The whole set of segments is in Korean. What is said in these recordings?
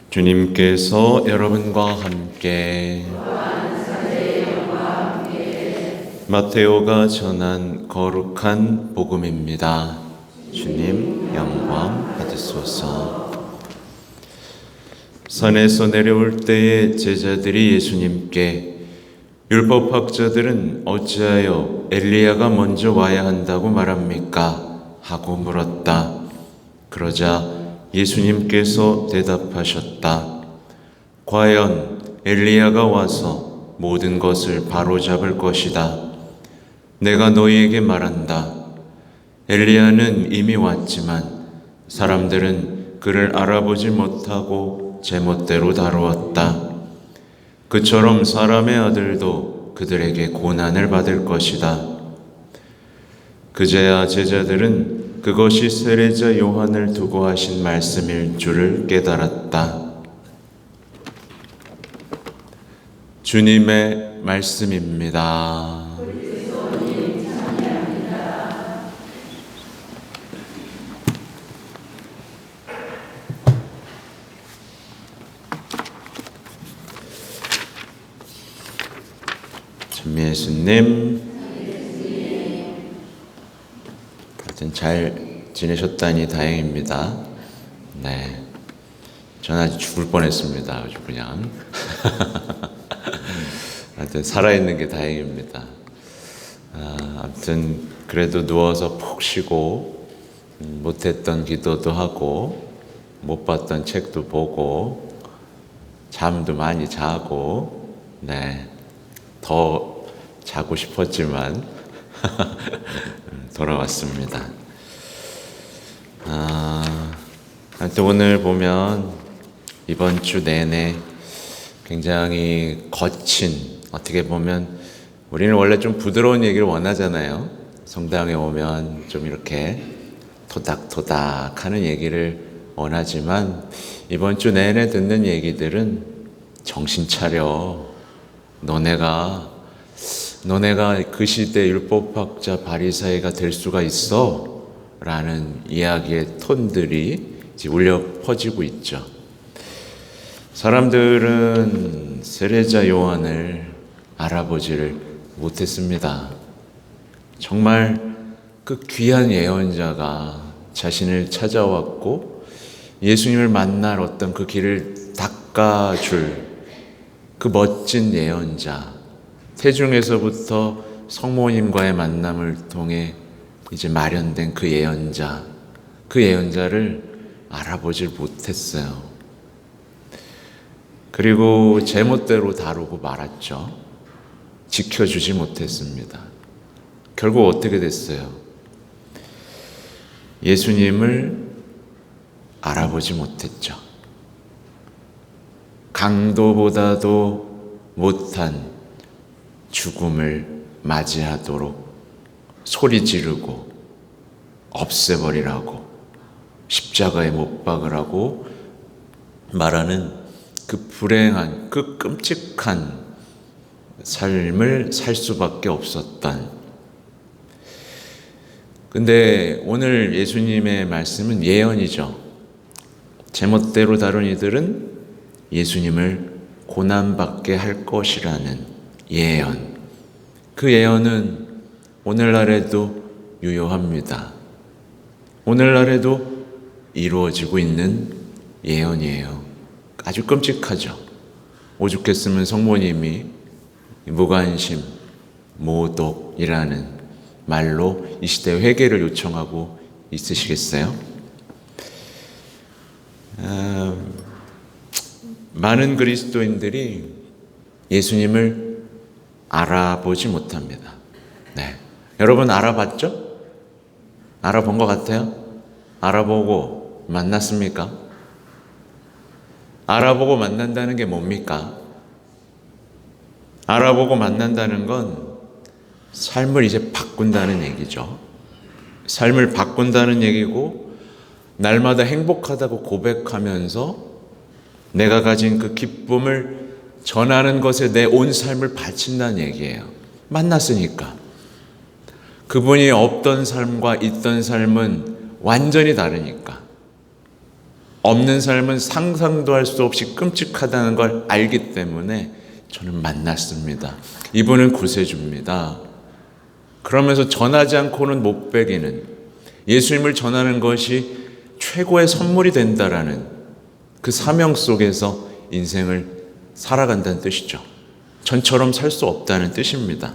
주님께서 여러분과 함께 마테오가 전한 거룩한 복음입니다. 주님 영광 받으소서. 산에서 내려올 때에 제자들이 예수님께 율법학자들은 어찌하여 엘리야가 먼저 와야 한다고 말합니까? 하고 물었다. 그러자 예수님께서 대답하셨다. 과연 엘리야가 와서 모든 것을 바로잡을 것이다. 내가 너희에게 말한다. 엘리야는 이미 왔지만 사람들은 그를 알아보지 못하고 제멋대로 다루었다. 그처럼 사람의 아들도 그들에게 고난을 받을 것이다. 그제야 제자들은 그것이 세례자 요한을 두고 하신 말씀일 줄을 깨달았다. 주님의 말씀입니다. 예수님, 하여튼 잘 지내셨다니 다행입니다. 네, 전 아주 죽을 뻔했습니다. 아주 그냥. 하여튼 살아있는 게 다행입니다. 아무튼 그래도 누워서 푹 쉬고 못했던 기도도 하고 못 봤던 책도 보고 잠도 많이 자고 네, 더 자고 싶었지만 돌아왔습니다. 하여튼 오늘 보면 이번 주 내내 굉장히 거친, 어떻게 보면 우리는 원래 좀 부드러운 얘기를 원하잖아요. 성당에 오면 좀 이렇게 토닥토닥 하는 얘기를 원하지만 이번 주 내내 듣는 얘기들은 정신 차려. 너네가 그 시대 율법학자 바리새이가 될 수가 있어? 라는 이야기의 톤들이 이제 울려 퍼지고 있죠. 사람들은 세례자 요한을 알아보지를 못했습니다. 정말 그 귀한 예언자가 자신을 찾아왔고 예수님을 만날 어떤 그 길을 닦아줄 그 멋진 예언자, 태중에서부터 성모님과의 만남을 통해 이제 마련된 그 예언자를 알아보질 못했어요. 그리고 제멋대로 다루고 말았죠. 지켜주지 못했습니다. 결국 어떻게 됐어요? 예수님을 알아보지 못했죠. 강도보다도 못한 죽음을 맞이하도록 소리 지르고 없애버리라고 십자가에 못 박으라고 말하는 그 불행한, 그 끔찍한 삶을 살 수밖에 없었던. 근데 오늘 예수님의 말씀은 예언이죠. 제멋대로 다룬 이들은 예수님을 고난받게 할 것이라는 예언. 그 예언은 오늘날에도 유효합니다. 오늘날에도 이루어지고 있는 예언이에요. 아주 끔찍하죠. 오죽했으면 성모님이 무관심, 모독이라는 말로 이 시대에 회개를 요청하고 있으시겠어요? 많은 그리스도인들이 예수님을 알아보지 못합니다. 네. 여러분 알아봤죠? 알아본 것 같아요? 알아보고 만났습니까? 알아보고 만난다는 게 뭡니까? 알아보고 만난다는 건 삶을 이제 바꾼다는 얘기죠. 삶을 바꾼다는 얘기고 날마다 행복하다고 고백하면서 내가 가진 그 기쁨을 전하는 것에 내 온 삶을 바친다는 얘기예요. 만났으니까. 그분이 없던 삶과 있던 삶은 완전히 다르니까. 없는 삶은 상상도 할 수 없이 끔찍하다는 걸 알기 때문에 저는 만났습니다. 이분은 구세주입니다. 그러면서 전하지 않고는 못 배기는 예수님을 전하는 것이 최고의 선물이 된다라는 그 사명 속에서 인생을 살아간다는 뜻이죠. 전처럼 살 수 없다는 뜻입니다.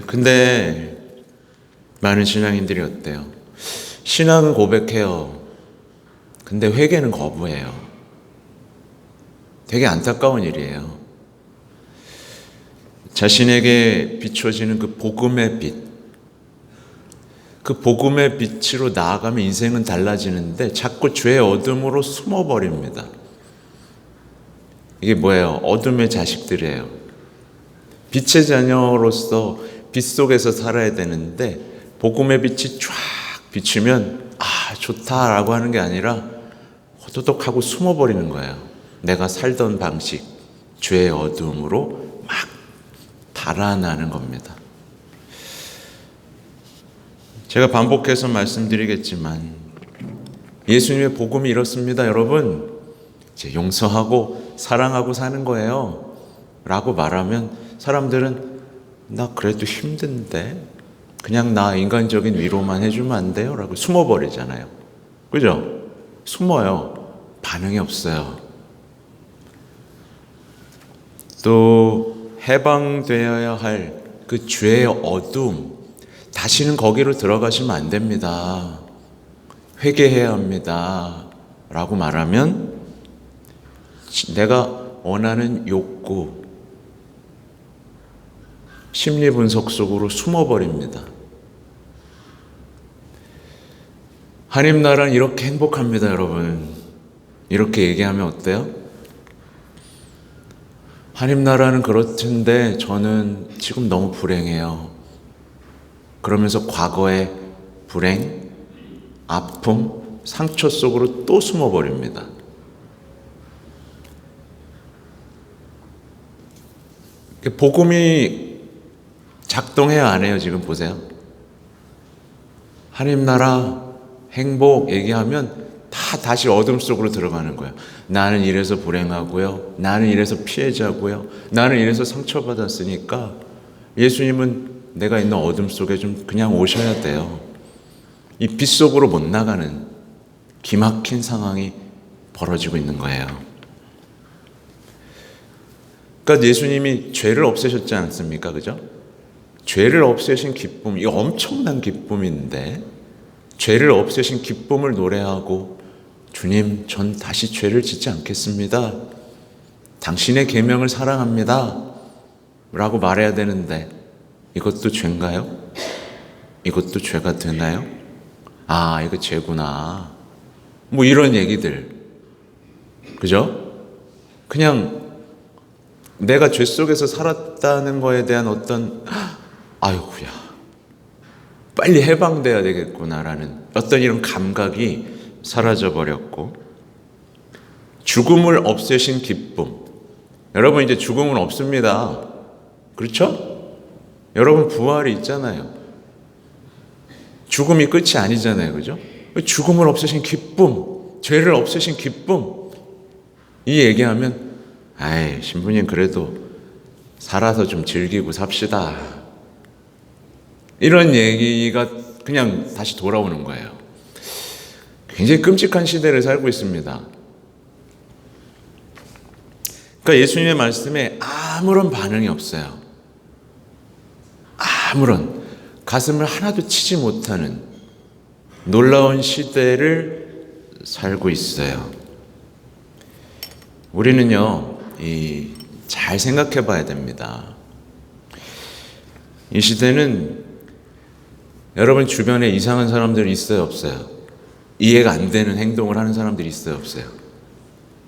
근데 많은 신앙인들이 어때요? 신앙은 고백해요. 근데 회개는 거부해요. 되게 안타까운 일이에요. 자신에게 비춰지는 그 복음의 빛, 그 복음의 빛으로 나아가면 인생은 달라지는데 자꾸 죄의 어둠으로 숨어버립니다. 이게 뭐예요? 어둠의 자식들이에요. 빛의 자녀로서 빛 속에서 살아야 되는데 복음의 빛이 쫙 비추면 좋다라고 하는 게 아니라 호도독하고 숨어버리는 거예요. 내가 살던 방식, 죄의 어둠으로 막 달아나는 겁니다. 제가 반복해서 말씀드리겠지만 예수님의 복음이 이렇습니다. 여러분, 이제 용서하고 사랑하고 사는 거예요 라고 말하면 사람들은 나 그래도 힘든데 그냥 나 인간적인 위로만 해주면 안 돼요? 라고 숨어버리잖아요. 그죠? 숨어요. 반응이 없어요. 또 해방되어야 할 그 죄의 어둠, 다시는 거기로 들어가시면 안 됩니다. 회개해야 합니다. 라고 말하면 내가 원하는 욕구, 심리 분석 속으로 숨어버립니다. 하나님 나라는 이렇게 행복합니다, 여러분. 이렇게 얘기하면 어때요? 하나님 나라는 그렇던데 저는 지금 너무 불행해요. 그러면서 과거의 불행, 아픔, 상처 속으로 또 숨어버립니다. 복음이 작동해야 안 해요? 지금 보세요. 하나님 나라, 행복 얘기하면 다 다시 어둠 속으로 들어가는 거예요. 나는 이래서 불행하고요. 나는 이래서 피해자고요. 나는 이래서 상처받았으니까 예수님은 내가 있는 어둠 속에 좀 그냥 오셔야 돼요. 이 빛 속으로 못 나가는 기막힌 상황이 벌어지고 있는 거예요. 그러니까 예수님이 죄를 없애셨지 않습니까? 그죠? 죄를 없애신 기쁨, 이 엄청난 기쁨인데 죄를 없애신 기쁨을 노래하고 주님, 전 다시 죄를 짓지 않겠습니다. 당신의 계명을 사랑합니다. 라고 말해야 되는데 이것도 죄인가요? 이것도 죄가 되나요? 이거 죄구나. 뭐 이런 얘기들. 그죠? 그냥 내가 죄 속에서 살았다는 거에 대한 어떤 아이고야 빨리 해방돼야 되겠구나라는 어떤 이런 감각이 사라져버렸고, 죽음을 없애신 기쁨. 여러분, 이제 죽음은 없습니다. 그렇죠? 여러분, 부활이 있잖아요. 죽음이 끝이 아니잖아요. 그죠? 죽음을 없애신 기쁨, 죄를 없애신 기쁨, 이 얘기하면 신부님 그래도 살아서 좀 즐기고 삽시다. 이런 얘기가 그냥 다시 돌아오는 거예요. 굉장히 끔찍한 시대를 살고 있습니다. 그러니까 예수님의 말씀에 아무런 반응이 없어요. 아무런 가슴을 하나도 치지 못하는 놀라운 시대를 살고 있어요. 우리는요, 잘 생각해 봐야 됩니다. 이 시대는 여러분 주변에 이상한 사람들이 있어요, 없어요? 이해가 안 되는 행동을 하는 사람들이 있어요, 없어요?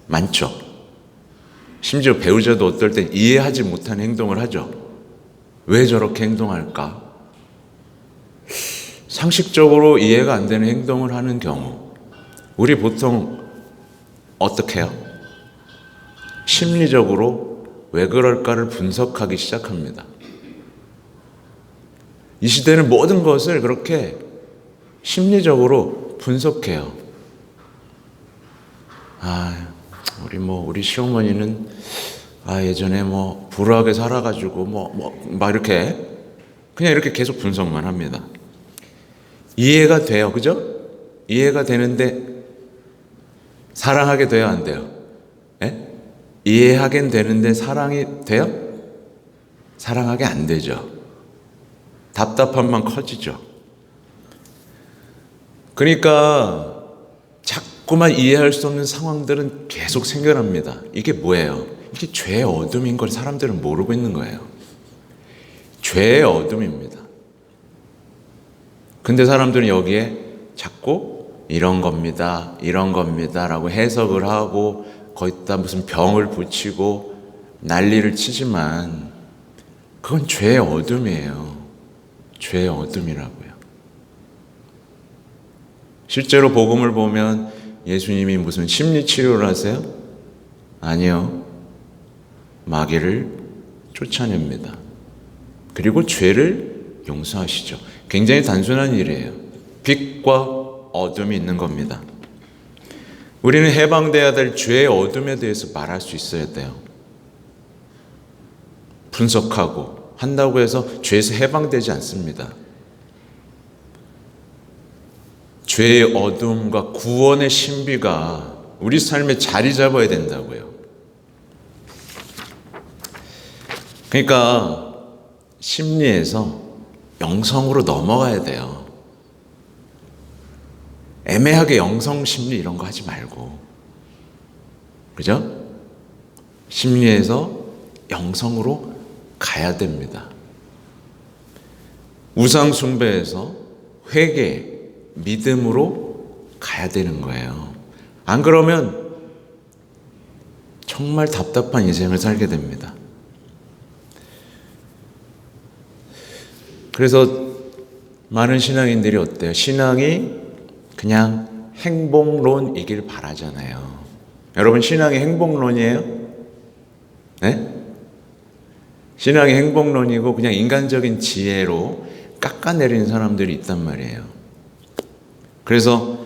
많죠. 심지어 배우자도 어떨 땐 이해하지 못한 행동을 하죠. 왜 저렇게 행동할까? 상식적으로 이해가 안 되는 행동을 하는 경우 우리 보통 어떻게 해요? 심리적으로 왜 그럴까를 분석하기 시작합니다. 이 시대는 모든 것을 그렇게 심리적으로 분석해요. 우리 시어머니는 예전에 불우하게 살아가지고 막 이렇게 계속 분석만 합니다. 이해가 돼요, 그죠? 이해가 되는데 사랑하게 돼요, 안 돼요? 예? 이해하긴 되는데 사랑이 돼요? 사랑하게 안 되죠. 답답함만 커지죠. 그러니까 자꾸만 이해할 수 없는 상황들은 계속 생겨납니다. 이게 뭐예요? 이게 죄의 어둠인 걸 사람들은 모르고 있는 거예요. 죄의 어둠입니다. 근데 사람들은 여기에 자꾸 이런 겁니다 라고 해석을 하고 거기다 무슨 병을 붙이고 난리를 치지만 그건 죄의 어둠이에요. 죄의 어둠이라고요. 실제로 복음을 보면 예수님이 무슨 심리치료를 하세요? 아니요. 마귀를 쫓아냅니다. 그리고 죄를 용서하시죠. 굉장히 단순한 일이에요. 빛과 어둠이 있는 겁니다. 우리는 해방돼야 될 죄의 어둠에 대해서 말할 수 있어야 돼요. 분석하고 한다고 해서 죄에서 해방되지 않습니다. 죄의 어둠과 구원의 신비가 우리 삶에 자리 잡아야 된다고요. 그러니까 심리에서 영성으로 넘어가야 돼요. 애매하게 영성 심리 이런 거 하지 말고, 그죠? 심리에서 영성으로 가야 됩니다. 우상 숭배에서 회개, 믿음으로 가야 되는 거예요. 안 그러면 정말 답답한 인생을 살게 됩니다. 그래서 많은 신앙인들이 어때요? 신앙이 그냥 행복론이길 바라잖아요. 여러분, 신앙이 행복론이에요? 네? 신앙이 행복론이고 그냥 인간적인 지혜로 깎아내리는 사람들이 있단 말이에요. 그래서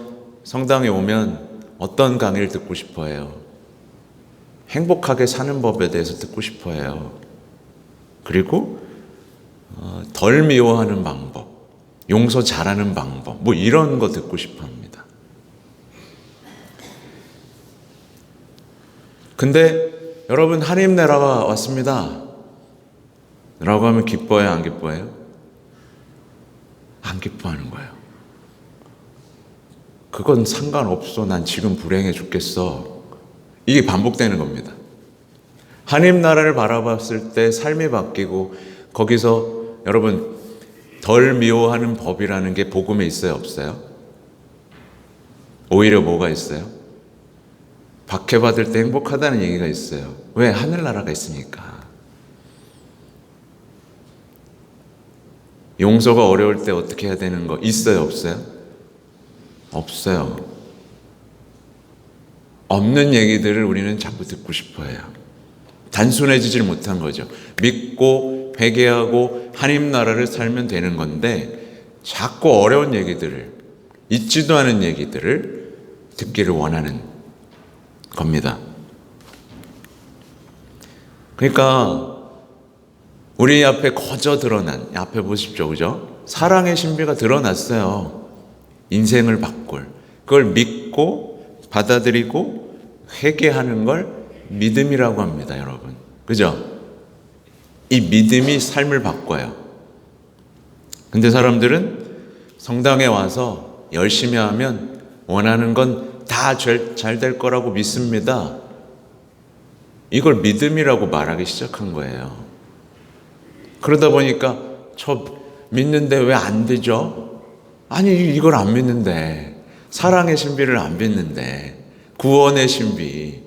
성당에 오면 어떤 강의를 듣고 싶어 해요? 행복하게 사는 법에 대해서 듣고 싶어 해요. 그리고 덜 미워하는 방법, 용서 잘하는 방법, 이런 거 듣고 싶어 합니다. 근데 여러분, 하나님 나라가 왔습니다 라고 하면 기뻐해요, 안 기뻐해요? 안 기뻐하는 거예요. 그건 상관없어, 난 지금 불행해 죽겠어. 이게 반복되는 겁니다. 하나님 나라를 바라봤을 때 삶이 바뀌고 거기서 여러분, 덜 미워하는 법이라는 게 복음에 있어요, 없어요? 오히려 뭐가 있어요? 박해받을 때 행복하다는 얘기가 있어요. 왜? 하늘나라가 있으니까. 용서가 어려울 때 어떻게 해야 되는 거 있어요, 없어요? 없어요. 없는 얘기들을 우리는 자꾸 듣고 싶어 해요. 단순해지질 못한 거죠. 믿고 회개하고 하나님 나라를 살면 되는 건데 자꾸 어려운 얘기들을, 있지도 않은 얘기들을 듣기를 원하는 겁니다. 그러니까 우리 앞에 거저 드러난, 앞에 보십시오, 그죠? 사랑의 신비가 드러났어요. 인생을 바꿀, 그걸 믿고 받아들이고 회개하는 걸 믿음이라고 합니다, 여러분. 그죠? 이 믿음이 삶을 바꿔요. 근데 사람들은 성당에 와서 열심히 하면 원하는 건 다 잘 될 거라고 믿습니다. 이걸 믿음이라고 말하기 시작한 거예요. 그러다 보니까 저 믿는데 왜 안 되죠? 아니, 이걸 안 믿는데, 사랑의 신비를 안 믿는데, 구원의 신비,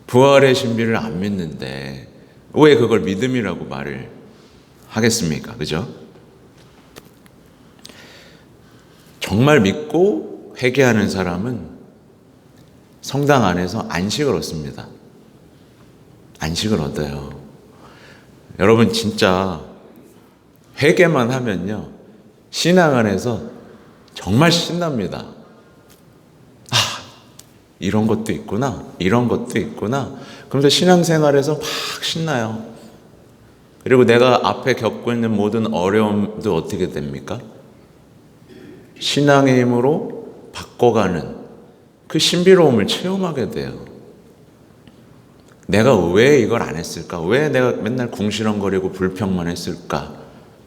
부활의 신비를 안 믿는데 왜 그걸 믿음이라고 말을 하겠습니까? 그죠? 정말 믿고 회개하는 사람은 성당 안에서 안식을 얻습니다. 안식을 얻어요. 여러분, 진짜 회개만 하면요, 신앙 안에서 정말 신납니다. 아, 이런 것도 있구나, 이런 것도 있구나. 그러면서 신앙생활에서 막 신나요. 그리고 내가 앞에 겪고 있는 모든 어려움도 어떻게 됩니까? 신앙의 힘으로 바꿔가는 그 신비로움을 체험하게 돼요. 내가 왜 이걸 안 했을까? 왜 내가 맨날 궁시렁거리고 불평만 했을까?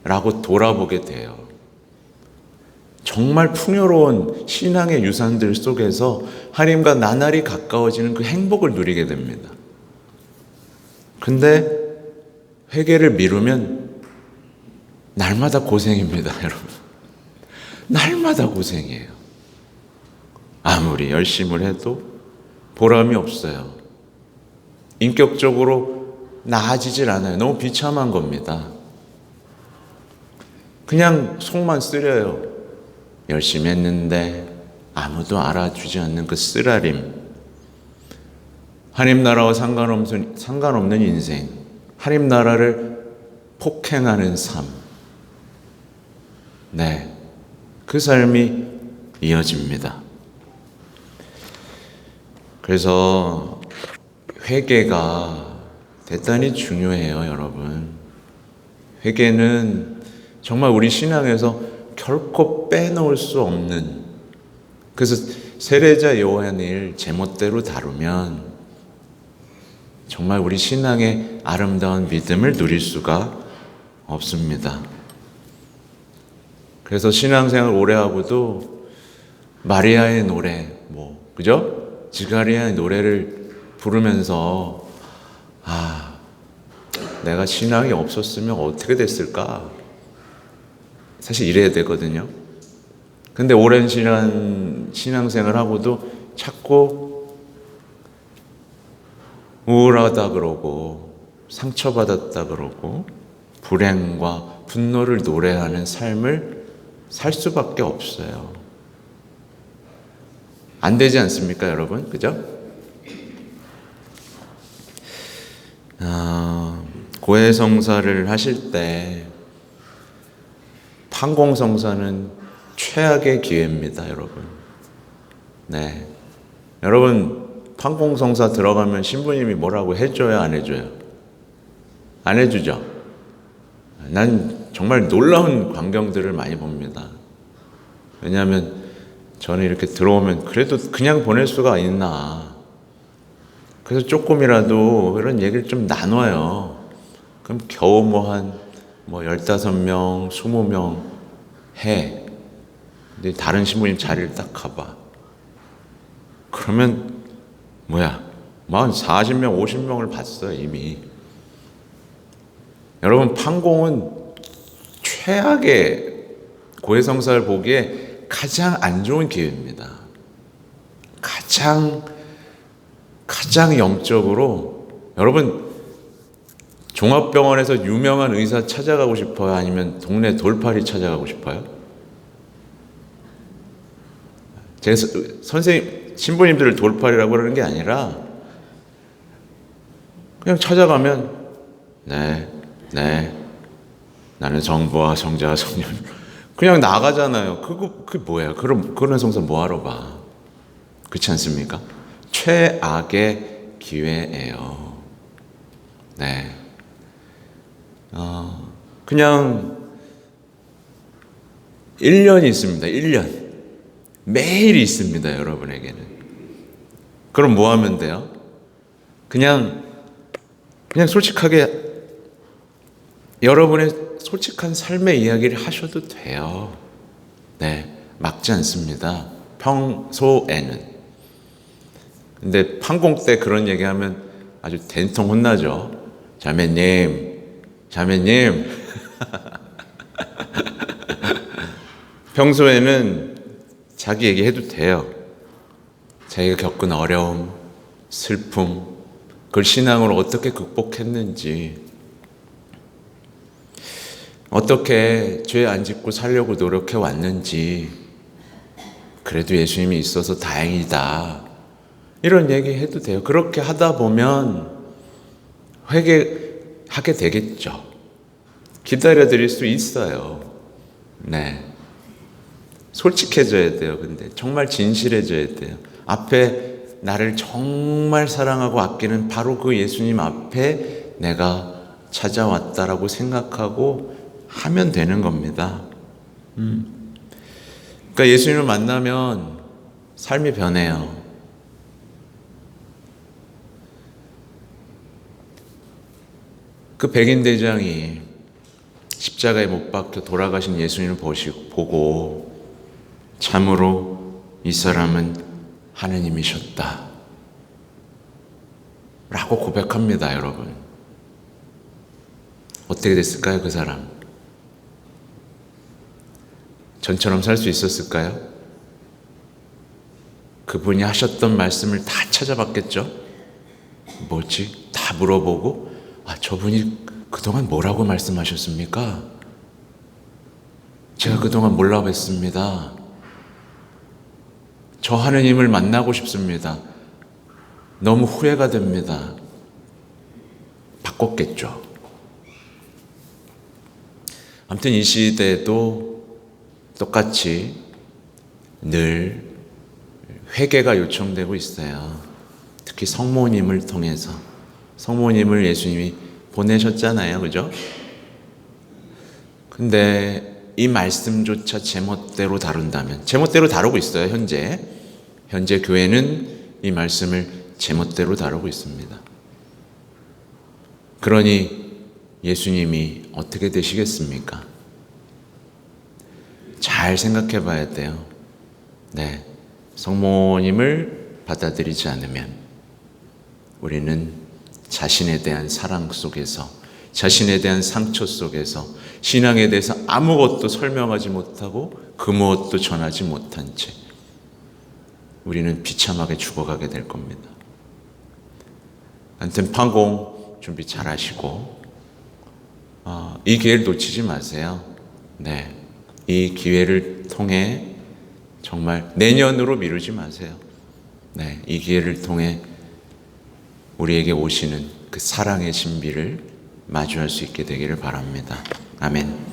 라고 돌아보게 돼요. 정말 풍요로운 신앙의 유산들 속에서 하나님과 나날이 가까워지는 그 행복을 누리게 됩니다. 근데 회개를 미루면 날마다 고생입니다, 여러분. 날마다 고생이에요. 아무리 열심을 해도 보람이 없어요. 인격적으로 나아지질 않아요. 너무 비참한 겁니다. 그냥 속만 쓰려요. 열심히 했는데 아무도 알아주지 않는 그 쓰라림. 하나님 나라와 상관없는 인생. 하나님 나라를 폭행하는 삶. 네, 그 삶이 이어집니다. 그래서 회개가 대단히 중요해요, 여러분. 회개는 정말 우리 신앙에서 결코 빼놓을 수 없는, 그래서 세례자 요한을 제멋대로 다루면 정말 우리 신앙의 아름다운 믿음을 누릴 수가 없습니다. 그래서 신앙생활 오래 하고도 마리아의 노래, 그죠? 지가리아의 노래를 부르면서 내가 신앙이 없었으면 어떻게 됐을까? 사실 이래야 되거든요. 근데 오랜 시간 신앙생활 하고도 자꾸 우울하다 그러고 상처받았다 그러고 불행과 분노를 노래하는 삶을 살 수밖에 없어요. 안 되지 않습니까, 여러분? 그죠? 고해성사를 하실 때 판공성사는 최악의 기회입니다, 여러분. 네, 여러분 판공성사 들어가면 신부님이 뭐라고 해줘요, 안 해줘요? 안 해주죠? 난 정말 놀라운 광경들을 많이 봅니다. 왜냐하면 저는 이렇게 들어오면 그래도 그냥 보낼 수가 있나. 그래서 조금이라도 이런 얘기를 좀 나눠요. 그럼 겨우 15명, 20명 해. 근데 다른 신부님 자리를 딱 가봐. 그러면 40명, 50명을 봤어요, 이미. 여러분, 판공은 최악의 고해성사를 보기에 가장 안 좋은 기회입니다. 가장 영적으로. 여러분, 종합병원에서 유명한 의사 찾아가고 싶어요? 아니면 동네 돌팔이 찾아가고 싶어요? 제가 선생님, 신부님들을 돌팔이라고 그러는 게 아니라 그냥 찾아가면 네, 나는 성부와 성자와 성령, 그냥 나가잖아요. 그게 뭐예요? 그런 성사 뭐하러 봐? 그렇지 않습니까? 최악의 기회예요. 네. 그냥 1년이 있습니다. 1년. 매일 있습니다, 여러분에게는. 그럼 뭐 하면 돼요? 그냥 솔직하게 여러분의 솔직한 삶의 이야기를 하셔도 돼요. 네, 막지 않습니다. 평소에는. 근데 판공 때 그런 얘기하면 아주 된통 혼나죠. 자매님. 평소에는 자기 얘기해도 돼요. 자기가 겪은 어려움, 슬픔, 그걸 신앙으로 어떻게 극복했는지, 어떻게 죄 안 짓고 살려고 노력해 왔는지, 그래도 예수님이 있어서 다행이다, 이런 얘기 해도 돼요. 그렇게 하다 보면 회개하게 되겠죠. 기다려 드릴 수 있어요. 네. 솔직해져야 돼요. 근데 정말 진실해져야 돼요. 앞에 나를 정말 사랑하고 아끼는 바로 그 예수님 앞에 내가 찾아왔다라고 생각하고 하면 되는 겁니다. 그러니까 예수님을 만나면 삶이 변해요. 그 백인 대장이 십자가에 못 박혀 돌아가신 예수님을 보고 참으로 이 사람은 하느님이셨다 라고 고백합니다. 여러분, 어떻게 됐을까요? 그 사람 전처럼 살 수 있었을까요? 그분이 하셨던 말씀을 다 찾아봤겠죠. 뭐지? 다 물어보고, 저분이 그동안 뭐라고 말씀하셨습니까? 제가 그동안 몰라 뵀습니다. 저 하느님을 만나고 싶습니다. 너무 후회가 됩니다. 바꿨겠죠. 아무튼 이 시대에도 똑같이 늘 회개가 요청되고 있어요. 특히 성모님을 통해서. 성모님을 예수님이 보내셨잖아요. 그죠? 근데 이 말씀조차 제멋대로 다룬다면, 제멋대로 다루고 있어요. 현재 교회는 이 말씀을 제멋대로 다루고 있습니다. 그러니 예수님이 어떻게 되시겠습니까? 잘 생각해 봐야 돼요. 네, 성모님을 받아들이지 않으면 우리는 자신에 대한 사랑 속에서, 자신에 대한 상처 속에서 신앙에 대해서 아무것도 설명하지 못하고 그 무엇도 전하지 못한 채 우리는 비참하게 죽어가게 될 겁니다. 아무튼 판공 준비 잘 하시고 이 기회를 놓치지 마세요. 네, 이 기회를 통해 정말 내년으로 미루지 마세요. 네, 이 기회를 통해 우리에게 오시는 그 사랑의 신비를 마주할 수 있게 되기를 바랍니다. 아멘.